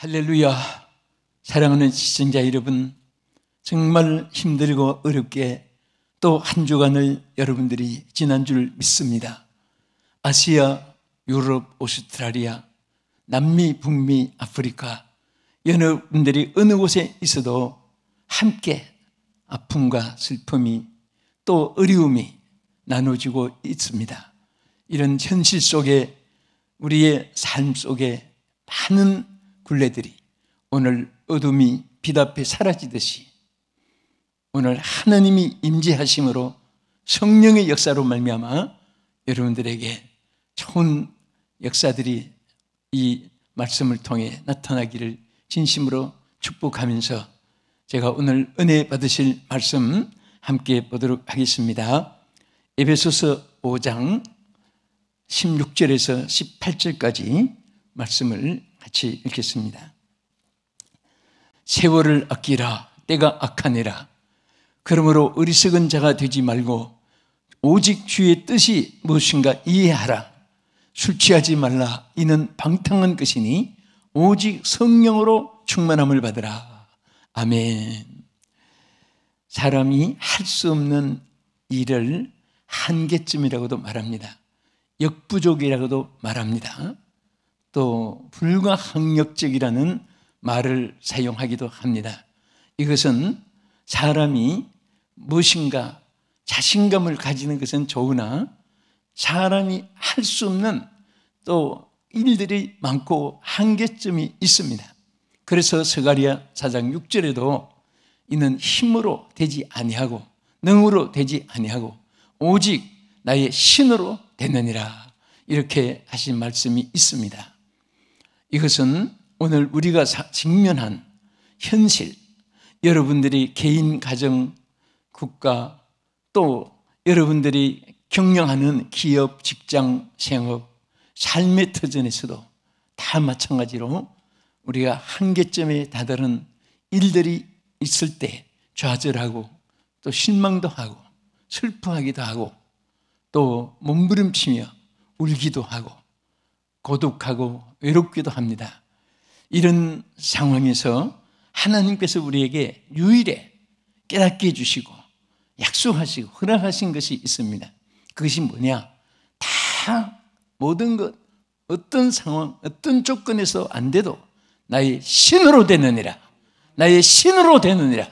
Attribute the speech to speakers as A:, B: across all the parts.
A: 할렐루야. 사랑하는 시청자 여러분, 정말 힘들고 어렵게 또 한 주간을 여러분들이 지난 줄 믿습니다. 아시아, 유럽, 오스트라리아, 남미, 북미, 아프리카, 여러분들이 어느 곳에 있어도 함께 아픔과 슬픔이 또 어려움이 나눠지고 있습니다. 이런 현실 속에 우리의 삶 속에 많은 굴레들이 오늘 어둠이 빛 앞에 사라지듯이 오늘 하나님이 임재하심으로 성령의 역사로 말미암아 여러분들에게 좋은 역사들이 이 말씀을 통해 나타나기를 진심으로 축복하면서 제가 오늘 은혜 받으실 말씀 함께 보도록 하겠습니다. 에베소서 5장 16절에서 18절까지 말씀을 같이 읽겠습니다. 세월을 아끼라. 때가 악하니라. 그러므로 어리석은 자가 되지 말고 오직 주의 뜻이 무엇인가 이해하라. 술 취하지 말라. 이는 방탕한 것이니 오직 성령으로 충만함을 받으라. 아멘. 사람이 할 수 없는 일을 한계쯤이라고도 말합니다. 역부족이라고도 말합니다. 또 불가항력적이라는 말을 사용하기도 합니다. 이것은 사람이 무엇인가 자신감을 가지는 것은 좋으나 사람이 할 수 없는 또 일들이 많고 한계점이 있습니다. 그래서 스가랴 4장 6절에도 이는 힘으로 되지 아니하고 능으로 되지 아니하고 오직 나의 신으로 되느니라, 이렇게 하신 말씀이 있습니다. 이것은 오늘 우리가 직면한 현실, 여러분들이 개인, 가정, 국가, 또 여러분들이 경영하는 기업, 직장, 생업, 삶의 터전에서도 다 마찬가지로 우리가 한계점에 다다른 일들이 있을 때 좌절하고 또 실망도 하고 슬퍼하기도 하고 또 몸부림치며 울기도 하고 고독하고 외롭기도 합니다. 이런 상황에서 하나님께서 우리에게 유일에 깨닫게 해주시고 약속하시고 허락하신 것이 있습니다. 그것이 뭐냐? 다 모든 것, 어떤 상황, 어떤 조건에서 안 돼도 나의 신으로 되느니라, 나의 신으로 되느니라,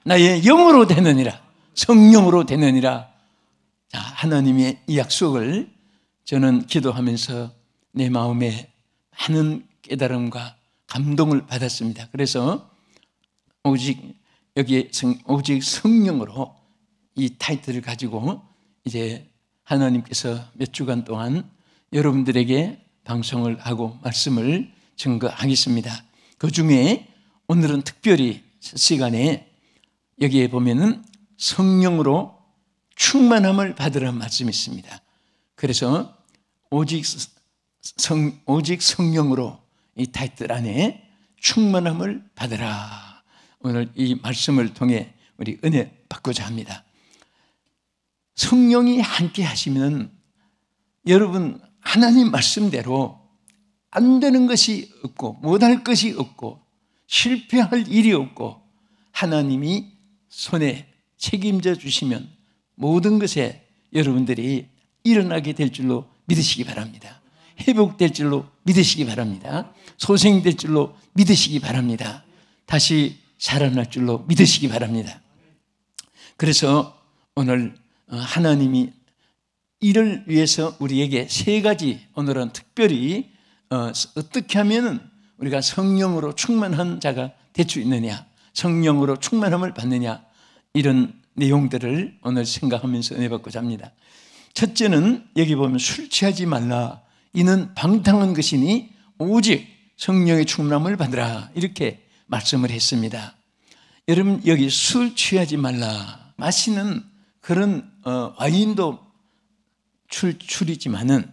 A: 나의 영으로 되느니라, 성령으로 되느니라. 자, 하나님의 이 약속을 저는 기도하면서 내 마음에 많은 깨달음과 감동을 받았습니다. 그래서 오직 여기에 오직 성령으로 이 타이틀을 가지고 이제 하나님께서 몇 주간 동안 여러분들에게 방송을 하고 말씀을 증거하겠습니다. 그 중에 오늘은 특별히 시간에 여기에 보면은 성령으로 충만함을 받으라는 말씀이 있습니다. 그래서 오직 성령으로 이 타이틀 안에 충만함을 받으라. 오늘 이 말씀을 통해 우리 은혜 받고자 합니다. 성령이 함께 하시면 여러분 하나님 말씀대로 안 되는 것이 없고 못할 것이 없고 실패할 일이 없고 하나님이 손에 책임져 주시면 모든 것에 여러분들이 일어나게 될 줄로 믿으시기 바랍니다. 회복될 줄로 믿으시기 바랍니다. 소생될 줄로 믿으시기 바랍니다. 다시 살아날 줄로 믿으시기 바랍니다. 그래서 오늘 하나님이 이를 위해서 우리에게 세 가지, 오늘은 특별히 어떻게 하면 우리가 성령으로 충만한 자가 될 수 있느냐, 성령으로 충만함을 받느냐, 이런 내용들을 오늘 생각하면서 은혜 받고자 합니다. 첫째는 여기 보면 술 취하지 말라. 이는 방탕한 것이니 오직 성령의 충만함을 받으라, 이렇게 말씀을 했습니다. 여러분 여기 술 취하지 말라. 마시는 그런 와인도 출이지만은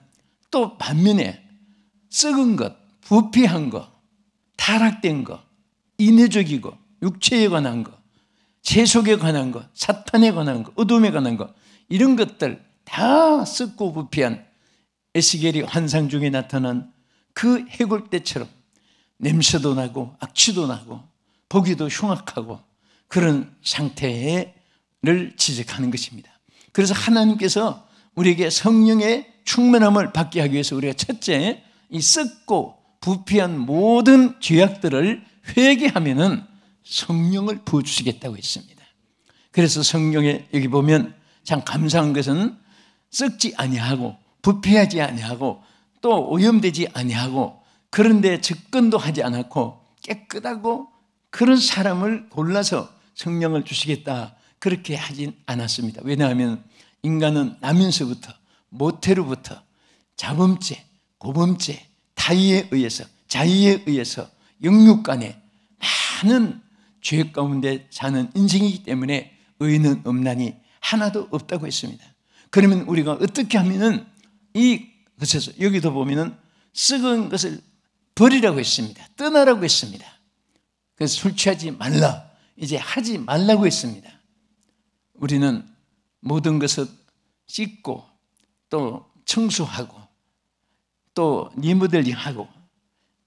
A: 또 반면에 썩은 것, 부패한 것, 타락된 것, 인외적이고 육체에 관한 것, 세속에 관한 것, 사탄에 관한 것, 어둠에 관한 것, 이런 것들 다 썩고 부패한 에스겔이 환상 중에 나타난 그 해골 때처럼 냄새도 나고 악취도 나고 보기도 흉악하고 그런 상태를 지적하는 것입니다. 그래서 하나님께서 우리에게 성령의 충만함을 받게 하기 위해서 우리가 첫째, 이 썩고 부패한 모든 죄악들을 회개하면은 성령을 부어주시겠다고 했습니다. 그래서 성령에 여기 보면 참 감사한 것은 썩지 아니하고 부패하지 아니하고 또 오염되지 아니하고 그런데 접근도 하지 않았고 깨끗하고 그런 사람을 골라서 성령을 주시겠다 그렇게 하진 않았습니다. 왜냐하면 인간은 나면서부터 모태로부터 자범죄, 고범죄, 타의에 의해서 자의에 의해서 영육간에 많은 죄 가운데 사는 인생이기 때문에 의는 없나니 하나도 없다고 했습니다. 그러면 우리가 어떻게 하면은 이것에서 여기도 보면은 썩은 것을 버리라고 했습니다. 떠나라고 했습니다. 그래서 술 취하지 말라, 이제 하지 말라고 했습니다. 우리는 모든 것을 씻고 또 청소하고 또 리모델링하고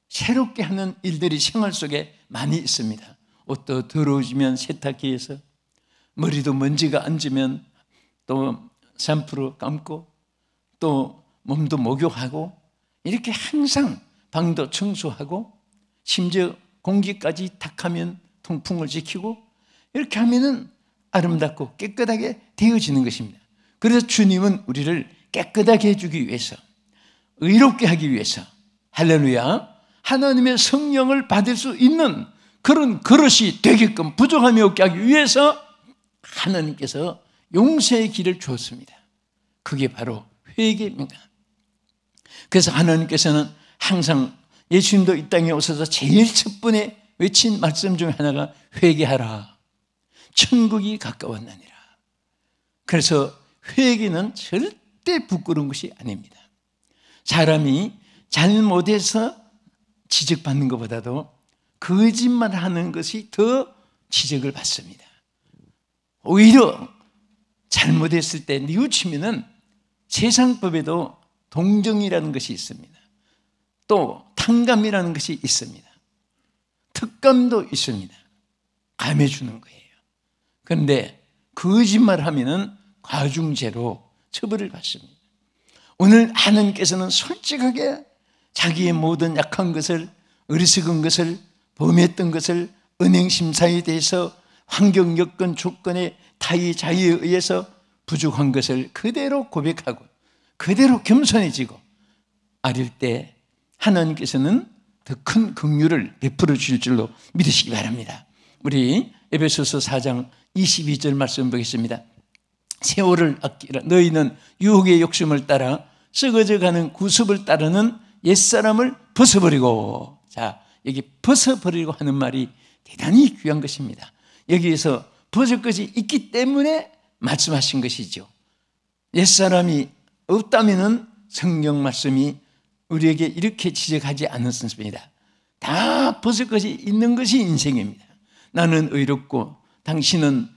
A: 새롭게 하는 일들이 생활 속에 많이 있습니다. 옷도 더러워지면 세탁기에서, 머리도 먼지가 앉으면 또 샴푸로 감고 또 몸도 목욕하고 이렇게 항상 방도 청소하고 심지어 공기까지 탁하면 통풍을 지키고 이렇게 하면은 아름답고 깨끗하게 되어지는 것입니다. 그래서 주님은 우리를 깨끗하게 해주기 위해서, 의롭게 하기 위해서, 할렐루야, 하나님의 성령을 받을 수 있는 그런 그릇이 되게끔 부족함이 없게 하기 위해서 하나님께서 용서의 길을 주었습니다. 그게 바로 회개입니다. 그래서 하나님께서는 항상 예수님도 이 땅에 오셔서 제일 첫 번에 외친 말씀 중 하나가 회개하라, 천국이 가까웠나니라. 그래서 회개는 절대 부끄러운 것이 아닙니다. 사람이 잘못해서 지적받는 것보다도 거짓말하는 것이 더 지적을 받습니다. 오히려 잘못했을 때 뉘우치면은 세상법에도 동정이라는 것이 있습니다. 또 탕감이라는 것이 있습니다. 특감도 있습니다. 감해주는 거예요. 그런데 거짓말하면은 과중죄로 처벌을 받습니다. 오늘 하나님께서는 솔직하게 자기의 모든 약한 것을, 어리석은 것을, 범했던 것을, 은행심사에 대해서 환경, 여건, 조건에 타의, 자의에 의해서 부족한 것을 그대로 고백하고 그대로 겸손해지고 아릴 때 하나님께서는 더 큰 긍휼을 베풀어 주실 줄로 믿으시기 바랍니다. 우리 에베소서 4장 22절 말씀 보겠습니다. 세월을 아끼라. 너희는 유혹의 욕심을 따라 썩어져가는 구습을 따르는 옛사람을 벗어버리고. 자, 여기 벗어버리고 하는 말이 대단히 귀한 것입니다. 여기에서 벗을 것이 있기 때문에 말씀하신 것이죠. 옛사람이 없다면은 성경 말씀이 우리에게 이렇게 지적하지 않았습니다. 다 벗을 것이 있는 것이 인생입니다. 나는 의롭고 당신은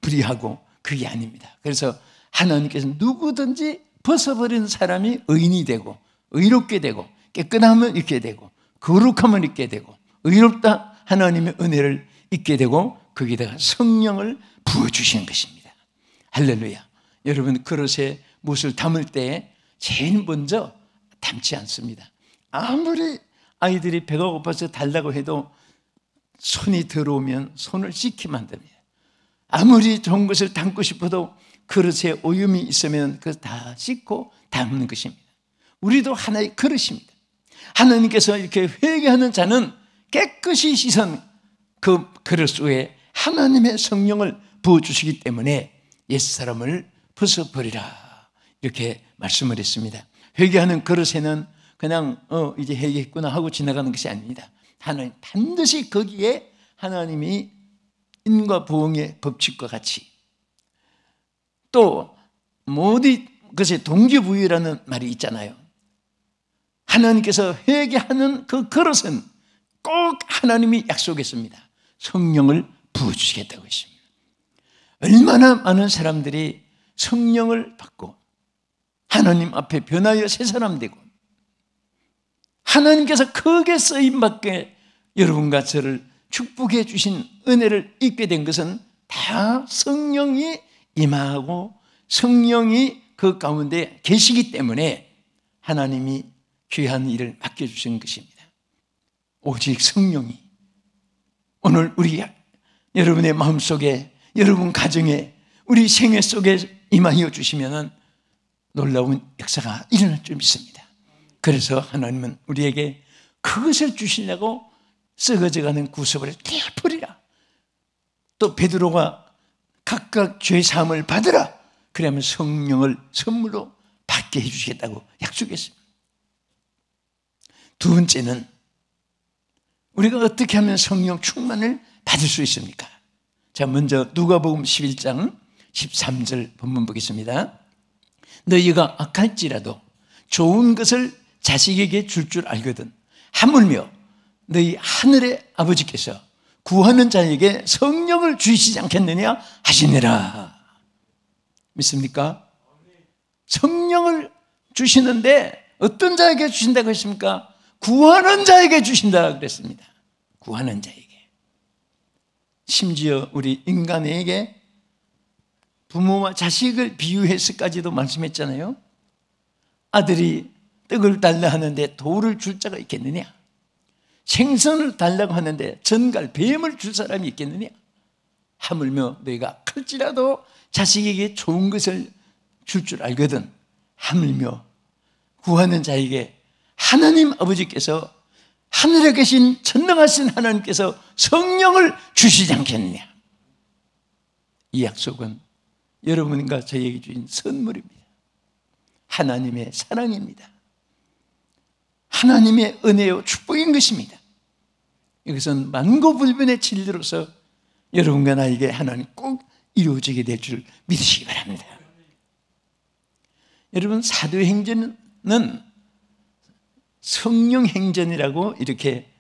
A: 불의하고 그게 아닙니다. 그래서 하나님께서 누구든지 벗어버리는 사람이 의인이 되고 의롭게 되고 깨끗함을 잊게 되고 거룩함을 잊게 되고 의롭다 하나님의 은혜를 잊게 되고 거기다가 성령을 부어주시는 것입니다. 할렐루야. 여러분 그릇에 무엇을 담을 때 제일 먼저 담지 않습니다. 아무리 아이들이 배가 고파서 달라고 해도 손이 더러우면 손을 씻게 만듭니다. 아무리 좋은 것을 담고 싶어도 그릇에 오염이 있으면 그걸 다 씻고 담는 것입니다. 우리도 하나의 그릇입니다. 하나님께서 이렇게 회개하는 자는 깨끗이 씻은 그 그릇 속에 하나님의 성령을 부어주시기 때문에 옛사람을 벗어버리라 이렇게 말씀을 했습니다. 회개하는 그릇에는 그냥 이제 회개했구나 하고 지나가는 것이 아닙니다. 하나님 반드시 거기에 하나님이 인과 보응의 법칙과 같이 또 모든 것의 동기부여라는 말이 있잖아요. 하나님께서 회개하는 그 그릇은 꼭 하나님이 약속했습니다. 성령을 부어주시겠다고 했습니다. 얼마나 많은 사람들이 성령을 받고 하나님 앞에 변하여 새 사람 되고 하나님께서 크게 쓰임받게 여러분과 저를 축복해 주신 은혜를 입게 된 것은 다 성령이 임하고 성령이 그 가운데 계시기 때문에 하나님이 귀한 일을 맡겨주신 것입니다. 오직 성령이 오늘 우리 여러분의 마음속에, 여러분 가정에, 우리 생애 속에 임하여 주시면 놀라운 역사가 일어날 줄 믿습니다. 그래서 하나님은 우리에게 그것을 주시려고 썩어져가는 구속을 떼어버리라. 또 베드로가 각각 죄 사함을 받으라. 그러면 성령을 선물로 받게 해주시겠다고 약속했습니다. 두 번째는 우리가 어떻게 하면 성령 충만을 받을 수 있습니까? 자, 먼저 누가복음 11장 13절 본문 보겠습니다. 너희가 악할지라도 좋은 것을 자식에게 줄 줄 알거든 하물며 너희 하늘의 아버지께서 구하는 자에게 성령을 주시지 않겠느냐 하시니라. 믿습니까? 성령을 주시는데 어떤 자에게 주신다고 했습니까? 구하는 자에게 주신다 그랬습니다. 구하는 자에게. 심지어 우리 인간에게 부모와 자식을 비유해서까지도 말씀했잖아요. 아들이 떡을 달라 하는데 돌을 줄 자가 있겠느냐? 생선을 달라고 하는데 전갈, 뱀을 줄 사람이 있겠느냐? 하물며 너희가 클지라도 자식에게 좋은 것을 줄 줄 알거든 하물며 구하는 자에게 하나님 아버지께서 하늘에 계신 전능하신 하나님께서 성령을 주시지 않겠느냐? 이 약속은 여러분과 저에게 주신 선물입니다. 하나님의 사랑입니다. 하나님의 은혜요 축복인 것입니다. 이것은 만고불변의 진리로서 여러분과 나에게 하나님 꼭 이루어지게 될 줄 믿으시기 바랍니다. 여러분, 사도행전은 성령행전이라고 이렇게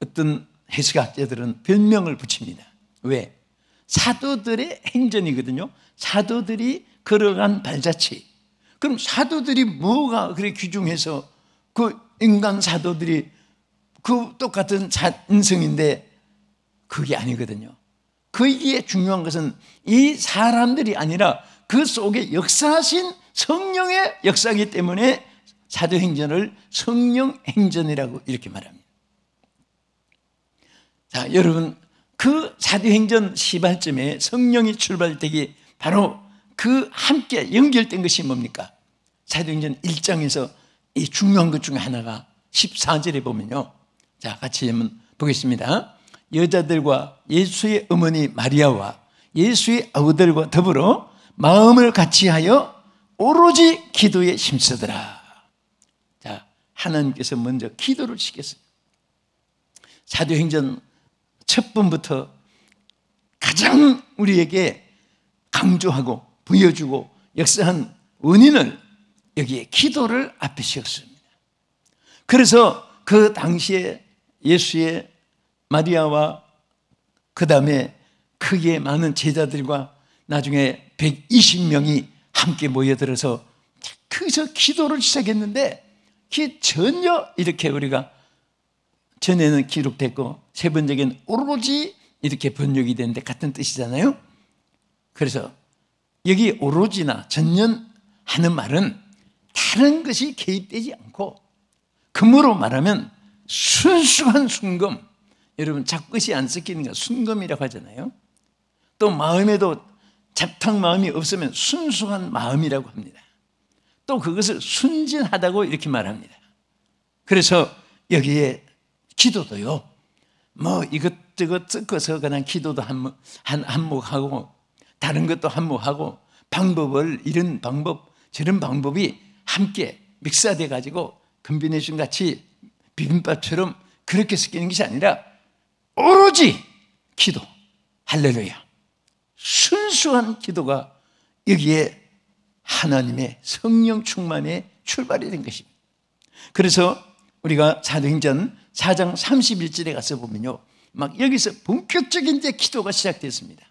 A: 어떤 해석학자들은 별명을 붙입니다. 왜? 사도들의 행전이거든요. 사도들이 걸어간 발자취. 그럼 사도들이 뭐가 그렇게 귀중해서 그 인간 사도들이 그 똑같은 인성인데 그게 아니거든요. 거기에 중요한 것은 이 사람들이 아니라 그 속에 역사하신 성령의 역사이기 때문에 사도행전을 성령행전이라고 이렇게 말합니다. 자, 여러분, 그 사도행전 시발점에 성령이 출발되기 바로 그 함께 연결된 것이 뭡니까? 사도행전 1장에서 이 중요한 것 중에 하나가 14절에 보면요. 자, 같이 한번 보겠습니다. 여자들과 예수의 어머니 마리아와 예수의 아우들과 더불어 마음을 같이하여 오로지 기도에 힘쓰더라. 자, 하나님께서 먼저 기도를 시켰어요. 사도행전 첫 번부터 가장 우리에게 강조하고 보여주고 역사한 원인을 여기에 기도를 앞에 세웠습니다. 그래서 그 당시에 예수의 마리아와 그 다음에 크게 많은 제자들과 나중에 120명이 함께 모여들어서 거기서 기도를 시작했는데 그게 전혀 이렇게 우리가 전에는 기록됐고 세 번째는 오로지 이렇게 번역이 되는데 같은 뜻이잖아요. 그래서 여기 오로지나 전념하는 말은 다른 것이 개입되지 않고 금으로 말하면 순수한 순금. 여러분 잡것이 안 섞이는 거 순금이라고 하잖아요. 또 마음에도 잡탕 마음이 없으면 순수한 마음이라고 합니다. 또 그것을 순진하다고 이렇게 말합니다. 그래서 여기에 기도도요, 뭐 이것저것 섞어서 그냥 기도도 한몫하고 다른 것도 한몫하고 방법을 이런 방법 저런 방법이 함께 믹스돼 가지고 컨비네이션 같이 비빔밥처럼 그렇게 섞이는 것이 아니라 오로지 기도, 할렐루야, 순수한 기도가 여기에 하나님의 성령 충만의 출발이 된 것입니다. 그래서 우리가 사도행전 4장 31절에 가서 보면요, 막 여기서 본격적인 이제 기도가 시작됐습니다.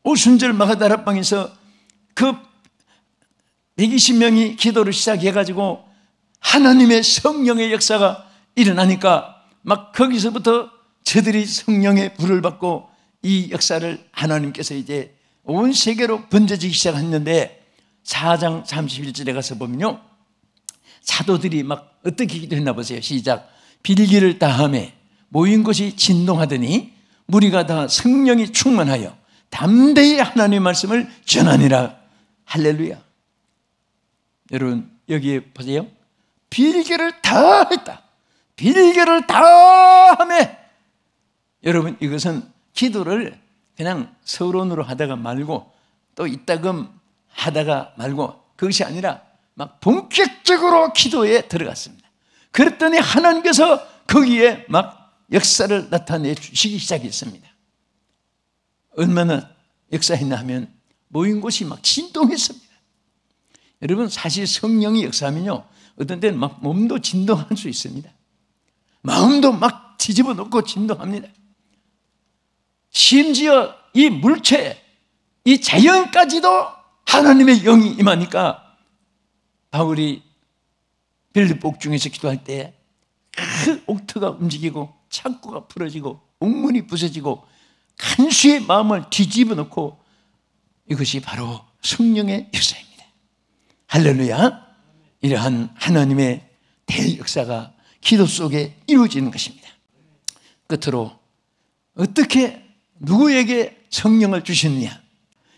A: 오순절 마가다라방에서 그 120명이 기도를 시작해가지고 하나님의 성령의 역사가 일어나니까 막 거기서부터 저들이 성령의 불을 받고 이 역사를 하나님께서 이제 온 세계로 번져지기 시작했는데 4장 31절에 가서 보면요, 사도들이 막 어떻게 기도했나 보세요. 시작. 빌기를 다하매 모인 곳이 진동하더니 무리가 다 성령이 충만하여 담대히 하나님의 말씀을 전하니라. 할렐루야. 여러분 여기에 보세요. 빌기를 다 했다. 빌기를 다 하매. 여러분 이것은 기도를 그냥 서론으로 하다가 말고 또 이따금 하다가 말고 그것이 아니라 막 본격적으로 기도에 들어갔습니다. 그랬더니 하나님께서 거기에 막 역사를 나타내 주시기 시작했습니다. 얼마나 역사했나 하면 모인 곳이 막 진동했습니다. 여러분 사실 성령이 역사하면요, 어떤 때는 막 몸도 진동할 수 있습니다. 마음도 막 뒤집어 놓고 진동합니다. 심지어 이 물체, 이 자연까지도 하나님의 영이 임하니까 바울이 빌립보 옥중에서 기도할 때 그 옥터가 움직이고 창고가 풀어지고 옥문이 부서지고 간수의 마음을 뒤집어 놓고, 이것이 바로 성령의 역사입니다. 할렐루야. 이러한 하나님의 대역사가 기도 속에 이루어지는 것입니다. 끝으로 어떻게 누구에게 성령을 주셨느냐?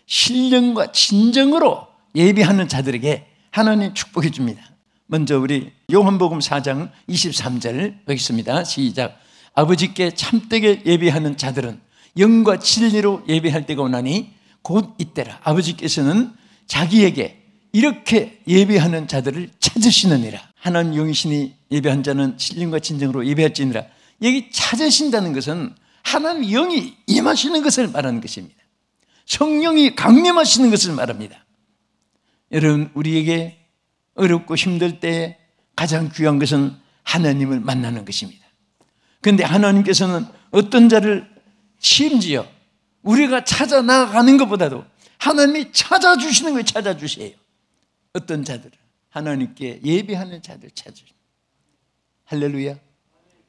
A: 신령과 진정으로 예배하는 자들에게 하나님 축복해 줍니다. 먼저 우리 요한복음 4장 23절 보겠습니다. 시작. 아버지께 참되게 예배하는 자들은 영과 진리로 예배할 때가 오나니 곧 이때라. 아버지께서는 자기에게 이렇게 예배하는 자들을 찾으시느니라. 하나님 영이시니 예배한 자는 신령과 진정으로 예배할지니라. 여기 찾으신다는 것은 하나님 영이 임하시는 것을 말하는 것입니다. 성령이 강림하시는 것을 말합니다. 여러분 우리에게 어렵고 힘들 때 가장 귀한 것은 하나님을 만나는 것입니다. 그런데 하나님께서는 어떤 자를 심지어 우리가 찾아 나가는 것보다도 하나님이 찾아주시는 거예요. 찾아주세요. 어떤 자들을 하나님께 예배하는 자들 찾으십니다. 할렐루야.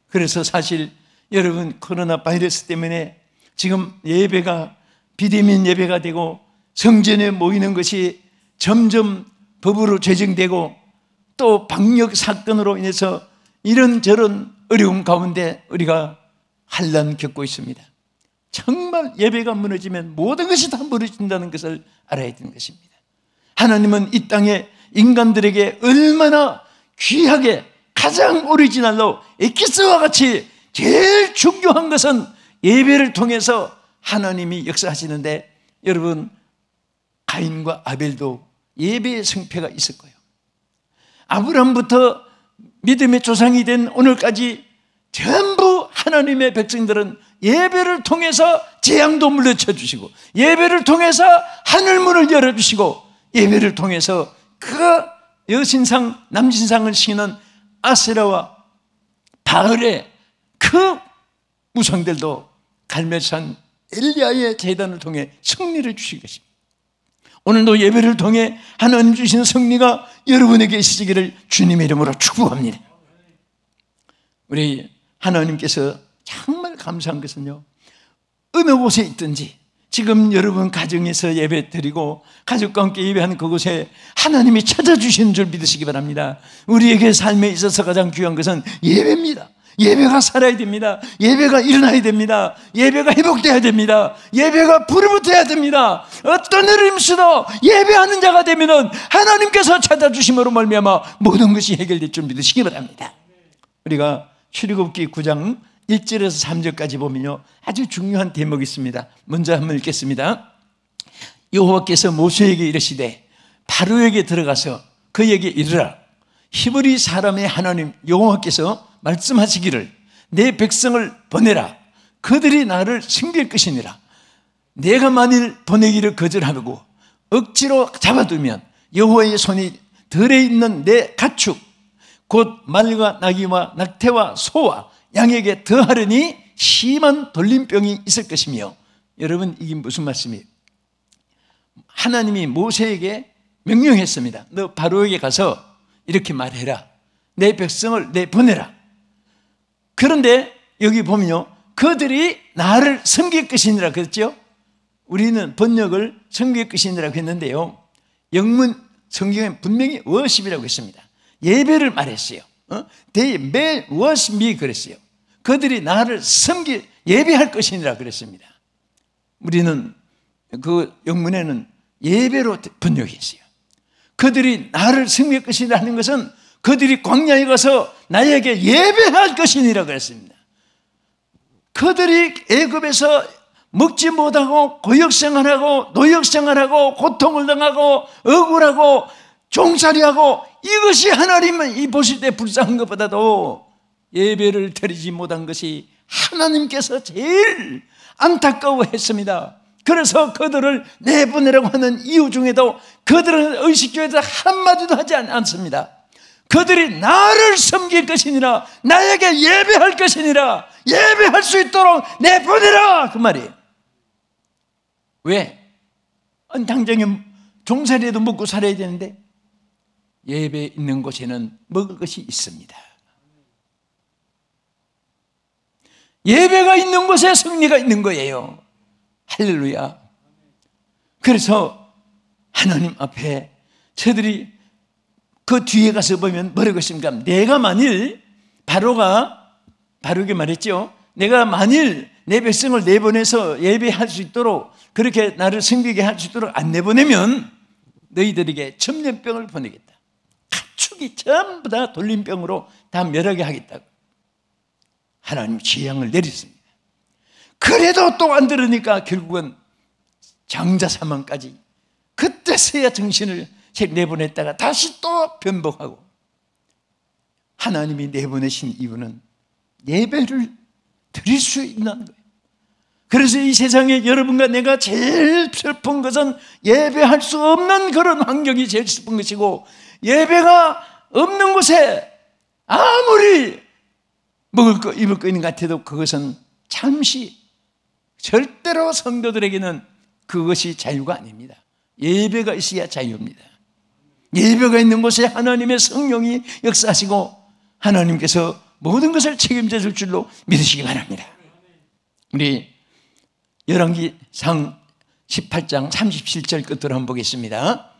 A: 그래서 사실 여러분 코로나 바이러스 때문에 지금 예배가 비대면 예배가 되고 성전에 모이는 것이 점점 법으로 제정되고 또 방역 사건으로 인해서 이런저런 어려움 가운데 우리가 환난 겪고 있습니다. 정말 예배가 무너지면 모든 것이 다 무너진다는 것을 알아야 되는 것입니다. 하나님은 이 땅에 인간들에게 얼마나 귀하게 가장 오리지널로 엑기스와 같이 제일 중요한 것은 예배를 통해서 하나님이 역사하시는데, 여러분 가인과 아벨도 예배의 성패가 있을 거예요. 아브라함부터 믿음의 조상이 된 오늘까지 전부 하나님의 백성들은 예배를 통해서 재앙도 물리쳐 주시고 예배를 통해서 하늘문을 열어주시고 예배를 통해서 그 여신상 남신상을 신은 아세라와 바알의 그 우상들도 갈멜산 엘리야의 제단을 통해 승리를 주실 것입니다. 오늘도 예배를 통해 하나님 주신 승리가 여러분에게 있으시기를 주님의 이름으로 축복합니다. 우리 하나님께서 정말 감사한 것은요, 어느 곳에 있든지 지금 여러분 가정에서 예배 드리고 가족과 함께 예배하는 그곳에 하나님이 찾아주시는 줄 믿으시기 바랍니다. 우리에게 삶에 있어서 가장 귀한 것은 예배입니다. 예배가 살아야 됩니다. 예배가 일어나야 됩니다. 예배가 회복돼야 됩니다. 예배가 불을 붙어야 됩니다. 어떤 일을 힘쓰도 예배하는 자가 되면은 하나님께서 찾아주심으로 말미암아 모든 것이 해결될 줄 믿으시기 바랍니다. 우리가 출애굽기 9장 1절에서 3절까지 보면요, 아주 중요한 대목이 있습니다. 먼저 한번 읽겠습니다. 여호와께서 모세에게 이르시되 바로에게 들어가서 그에게 이르라. 히브리 사람의 하나님 여호와께서 말씀하시기를 내 백성을 보내라. 그들이 나를 섬길 것이니라. 내가 만일 보내기를 거절하고 억지로 잡아두면 여호와의 손이 들에 있는 내 가축 곧 말과 나귀와 낙태와 소와 양에게 더하려니 심한 돌림병이 있을 것이며. 여러분 이게 무슨 말씀이에요? 하나님이 모세에게 명령했습니다. 너 바로에게 가서 이렇게 말해라. 내 백성을 내보내라. 그런데 여기 보면요, 그들이 나를 섬길 것이니라 그랬죠. 우리는 번역을 섬길 것이니라 했는데요, 영문 성경에 분명히 워십이라고 했습니다. 예배를 말했어요. They may worship me 그랬어요. 그들이 나를 예배할 것이니라 그랬습니다. 우리는 그 영문에는 예배로 번역했어요. 그들이 나를 섬길 것이라 하는 것은 그들이 광야에 가서 나에게 예배할 것이니라 그랬습니다. 그들이 애굽에서 먹지 못하고 고역생활하고 노역생활하고 고통을 당하고 억울하고 종살이하고 이것이 하나님이 보실 때 불쌍한 것보다도 예배를 드리지 못한 것이 하나님께서 제일 안타까워했습니다. 그래서 그들을 내보내라고 하는 이유 중에도 그들은 의식주에서 한마디도 하지 않습니다. 그들이 나를 섬길 것이니라, 나에게 예배할 것이니라, 예배할 수 있도록 내보내라 그 말이에요. 왜? 당장에 종살이라도 먹고 살아야 되는데 예배 있는 곳에는 먹을 것이 있습니다. 예배가 있는 곳에 승리가 있는 거예요. 할렐루야. 그래서 하나님 앞에 저들이 그 뒤에 가서 보면 뭐라고 했습니까? 내가 만일 바로게 말했죠. 내가 만일 내 백성을 내보내서 예배할 수 있도록 그렇게 나를 섬기게 할 수 있도록 안 내보내면 너희들에게 전염병을 보내겠다. 가축이 전부 다 돌림병으로 다 멸하게 하겠다고 하나님 재앙을 내렸습니다. 그래도 또 안 들으니까 결국은 장자 사망까지, 그때서야 정신을 내보냈다가 다시 또 변복하고, 하나님이 내보내신 이유는 예배를 드릴 수 있는 거예요. 그래서 이 세상에 여러분과 내가 제일 슬픈 것은 예배할 수 없는 그런 환경이 제일 슬픈 것이고, 예배가 없는 곳에 아무리 먹을 거 입을 거 있는 것 같아도 그것은 잠시, 절대로 성도들에게는 그것이 자유가 아닙니다. 예배가 있어야 자유입니다. 예배가 있는 곳에 하나님의 성령이 역사하시고 하나님께서 모든 것을 책임져 줄 줄로 믿으시기 바랍니다. 우리 열왕기상 18장 37절 끝으로 한번 보겠습니다.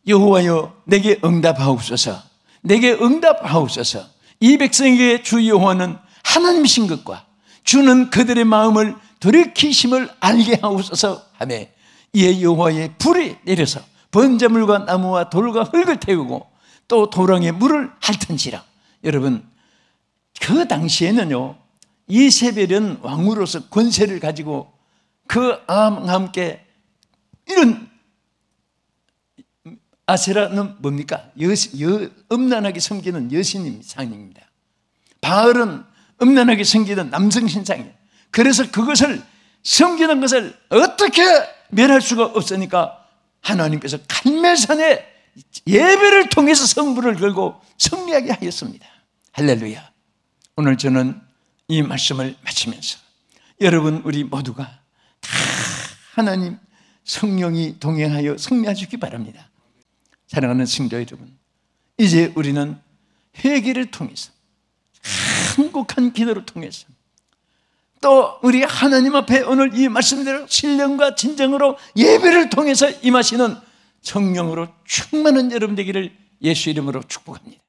A: 여호와여 내게 응답하옵소서, 내게 응답하옵소서. 이 백성에게 주 여호와는 하나님이신 것과 주는 그들의 마음을 돌이키심을 알게 하옵소서 하며, 이에 여호와의 불이 내려서 번제물과 나무와 돌과 흙을 태우고 또 도랑에 물을 핥은지라. 여러분, 그 당시에는요, 이세벨은 왕으로서 권세를 가지고 그 암과 함께, 이런 아세라는 뭡니까? 음란하게 섬기는 여신님 상입니다. 바알은 음란하게 섬기는 남성 신상이에요. 그래서 그것을 섬기는 것을 어떻게 멸할 수가 없으니까 하나님께서 갈멜산에 예배를 통해서 성부를 걸고 승리하게 하였습니다. 할렐루야. 오늘 저는 이 말씀을 마치면서 여러분, 우리 모두가 다 하나님 성령이 동행하여 승리하시기 바랍니다. 사랑하는 성도 여러분, 이제 우리는 회개를 통해서, 한국한 기도를 통해서, 또 우리 하나님 앞에 오늘 이 말씀대로 신령과 진정으로 예배를 통해서 임하시는 성령으로 충만한 여러분 되기를 예수 이름으로 축복합니다.